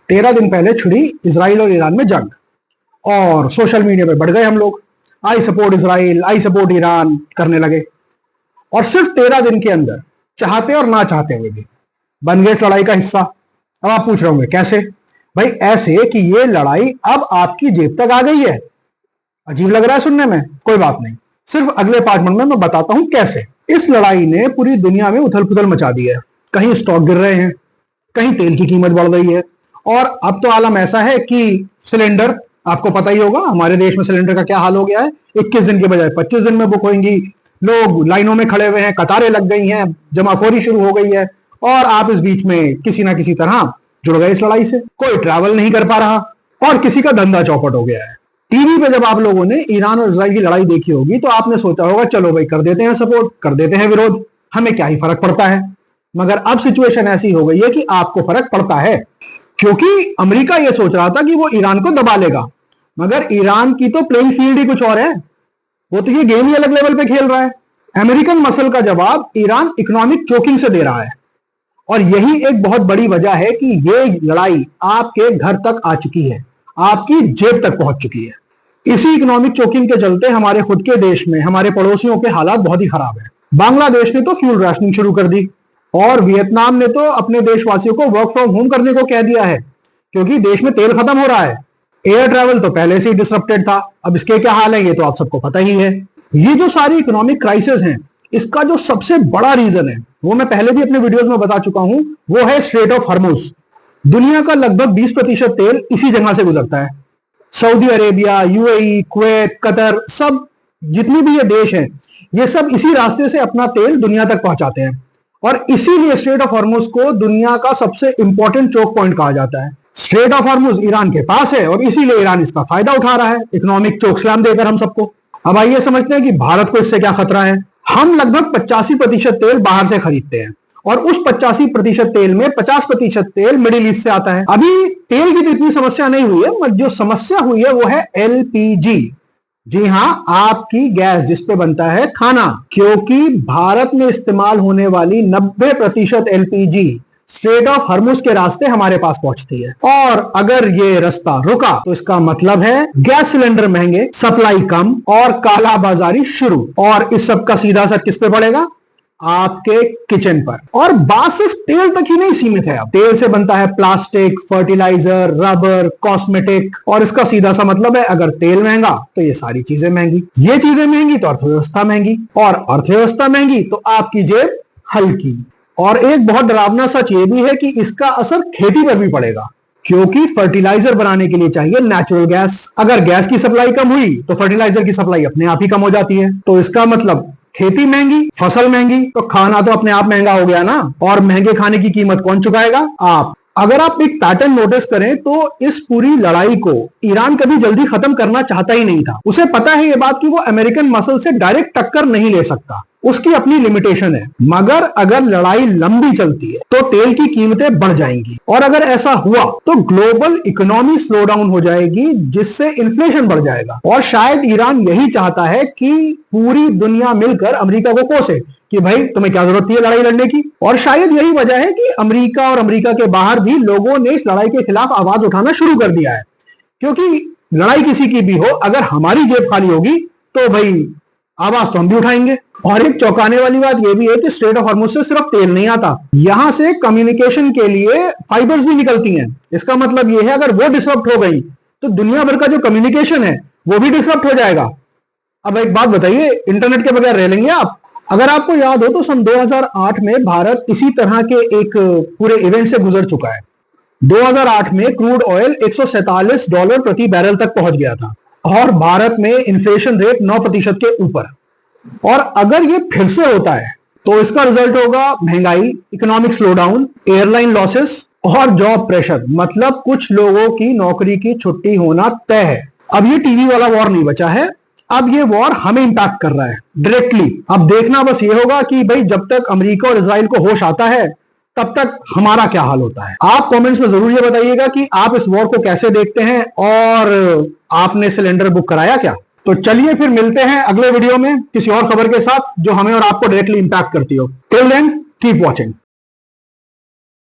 13 दिन पहले छिड़ी इजराइल और ईरान में जंग, और सोशल मीडिया पे बढ़ गए हम लोग, I support Israel, I support Iran करने लगे। और सिर्फ 13 दिन के अंदर, चाहते और ना चाहते हुए भी, बन गए इस लड़ाई का हिस्सा। अब आप पूछ रहे होंगे कैसे? भाई ऐसे कि ये लड़ाई अब आपकी जेब तक आ गई है। अजीब लग रहा है सुनने में, कोई बात नहीं, सिर्फ अगले 5 मिनट में मैं बताता हूं कैसे। इस लड़ाई ने पूरी दुनिया में उथल पुथल मचा दी है। कहीं स्टॉक गिर रहे हैं, कहीं तेल की कीमत बढ़ रही है, और अब तो आलम ऐसा है कि सिलेंडर, आपको पता ही होगा हमारे देश में सिलेंडर का क्या हाल हो गया है। 21 दिन के बजाय 25 दिन में बुक होंगी, लोग लाइनों में खड़े हुए हैं, कतारें लग गई हैं, जमाखोरी शुरू हो गई है, और आप इस बीच में किसी ना किसी तरह जुड़ गए इस लड़ाई से। कोई ट्रैवल नहीं कर पा रहा, और किसी का धंधा चौपट हो गया है। टीवी पे जब आप लोगों ने ईरान और इजराइल की लड़ाई देखी होगी तो आपने सोचा होगा चलो भाई कर देते हैं सपोर्ट, कर देते हैं विरोध, हमें क्या ही फर्क पड़ता है। मगर अब सिचुएशन ऐसी हो गई है कि आपको फर्क पड़ता है, क्योंकि अमेरिका यह सोच रहा था कि वो ईरान को दबा लेगा, मगर ईरान की तो प्लेइंग फील्ड ही कुछ और है। वो तो ये गेम ही अलग लेवल पे खेल रहा है। अमेरिकन मसल का जवाब ईरान इकोनॉमिक चोकिंग से दे रहा है, और यही एक बहुत बड़ी वजह है कि ये लड़ाई आपके घर तक आ चुकी है, आपकी जेब तक पहुंच चुकी है। इसी इकोनॉमिक चोकिंग के चलते हमारे खुद के देश में हमारे पड़ोसियों के हालात बहुत ही खराब है। बांग्लादेश ने तो फ्यूल राशनिंग शुरू कर दी, और वियतनाम ने तो अपने देशवासियों को वर्क फ्रॉम होम करने को कह दिया है, क्योंकि देश में तेल खत्म हो रहा है। एयर ट्रैवल तो पहले से ही डिसरप्टेड था, अब इसके क्या हाल है ये तो आप सबको पता ही है। ये जो सारी इकोनॉमिक क्राइसिस हैं, इसका जो सबसे बड़ा रीजन है वो मैं पहले भी अपने वीडियोस में बता चुका हूं, वो है स्ट्रेट ऑफ हॉर्मुज। दुनिया का लगभग 20% तेल इसी जगह से गुजरता है। Saudi Arabia, UAE, Kuwait, Qatar, सब जितनी भी ये देश हैं, ये सब इसी रास्ते से अपना तेल दुनिया तक पहुंचाते हैं, और इसीलिए स्ट्रेट ऑफ हॉर्मुज को दुनिया का सबसे इंपॉर्टेंट चोक पॉइंट कहा जाता है। स्ट्रेट ऑफ हॉर्मुज ईरान के पास है, और इसीलिए ईरान इसका फायदा उठा रहा है इकोनॉमिक चोक स्लैम देकर हम सबको। अब आइए समझते हैं कि भारत को इससे क्या खतरा है। हम लगभग 85% तेल बाहर से खरीदते हैं, और उस 85% तेल में 50% तेल मिडिल ईस्ट से आता है। अभी तेल की तो इतनी समस्या नहीं हुई है, मगर जो समस्या हुई है वो है एलपीजी। जी हां, आपकी गैस जिस पे बनता है खाना, क्योंकि भारत में इस्तेमाल होने वाली 90% एलपीजी स्ट्रेट ऑफ हॉर्मुज के रास्ते हमारे पास पहुंचती है, और अगर ये रास्ता रुका तो इसका मतलब है गैस सिलेंडर महंगे, सप्लाई कम, और कालाबाजारी शुरू। और इस सब का सीधा असर किस पे पड़ेगा? आपके किचन पर। और बात सिर्फ तेल तक ही नहीं सीमित है। अब तेल से बनता है प्लास्टिक, फर्टिलाइजर, रबर, कॉस्मेटिक, और इसका सीधा सा मतलब है अगर तेल महंगा तो ये सारी चीजें महंगी, ये चीजें महंगी तो अर्थव्यवस्था महंगी, और अर्थव्यवस्था महंगी तो आपकी जेब हल्की। और एक बहुत डरावना सच ये भी है कि इसका असर खेती पर भी पड़ेगा, क्योंकि फर्टिलाइजर बनाने के लिए चाहिए नेचुरल गैस। अगर गैस की सप्लाई कम हुई तो फर्टिलाइजर की सप्लाई अपने आप ही कम हो जाती है। तो इसका मतलब खेती महंगी, फसल महंगी, तो खाना तो अपने आप महंगा हो गया ना। और महंगे खाने की कीमत कौन चुकाएगा? आप। अगर आप एक पैटर्न नोटिस करें तो इस पूरी लड़ाई को ईरान कभी जल्दी खत्म करना चाहता ही नहीं था। उसे पता है ये बात कि वो अमेरिकन मसल से डायरेक्ट टक्कर नहीं ले सकता, उसकी अपनी लिमिटेशन है। मगर अगर लड़ाई लंबी चलती है तो तेल की कीमतें बढ़ जाएंगी, और अगर ऐसा हुआ तो ग्लोबल इकोनॉमी स्लो डाउन हो जाएगी, जिससे इन्फ्लेशन बढ़ जाएगा। और शायद ईरान यही चाहता है कि पूरी दुनिया मिलकर अमेरिका को कोसे कि भाई तुम्हें क्या जरूरत है लड़ाई लड़ने की। और शायद यही वजह है कि अमेरिका और अमेरिका के बाहर भी लोगों ने इस लड़ाई के खिलाफ आवाज उठाना शुरू कर दिया है, क्योंकि लड़ाई किसी की भी हो, अगर हमारी जेब खाली होगी तो भाई आवाज तो हम भी उठाएंगे। और एक चौंकाने वाली बात यह भी है कि स्ट्रेट ऑफ हॉर्मुज से सिर्फ तेल नहीं आता, यहां से कम्युनिकेशन के लिए फाइबर्स भी निकलती हैं। इसका मतलब यह है अगर वो डिसरप्ट हो गई तो दुनिया भर का जो कम्युनिकेशन है वो भी डिसरप्ट हो जाएगा। अब एक बात बताइए, इंटरनेट के बगैर रह लेंगे आप? अगर आपको याद हो तो सन 2008 में भारत इसी तरह के एक पूरे इवेंट से गुजर चुका है। 2008 में क्रूड ऑयल $147 प्रति बैरल तक पहुंच गया था, और भारत में इन्फ्लेशन रेट 9% के ऊपर। और अगर ये फिर से होता है तो इसका रिजल्ट होगा महंगाई, इकोनॉमिक स्लोडाउन, एयरलाइन लॉसेस और जॉब प्रेशर। मतलब कुछ लोगों की नौकरी की छुट्टी होना तय है। अब ये टीवी वाला वॉर नहीं बचा है, अब ये वॉर हमें इंपैक्ट कर रहा है डायरेक्टली। अब देखना बस ये होगा कि भाई जब तक अमेरिका और इजराइल को होश आता है तब तक हमारा क्या हाल होता है। आप कमेंट्स में जरूर ये बताइएगा कि आप इस वॉर को कैसे देखते हैं, और आपने सिलेंडर बुक कराया क्या? तो चलिए फिर मिलते हैं अगले वीडियो में किसी और खबर के साथ जो हमें और आपको डायरेक्टली इंपैक्ट करती हो। Till then keep watching.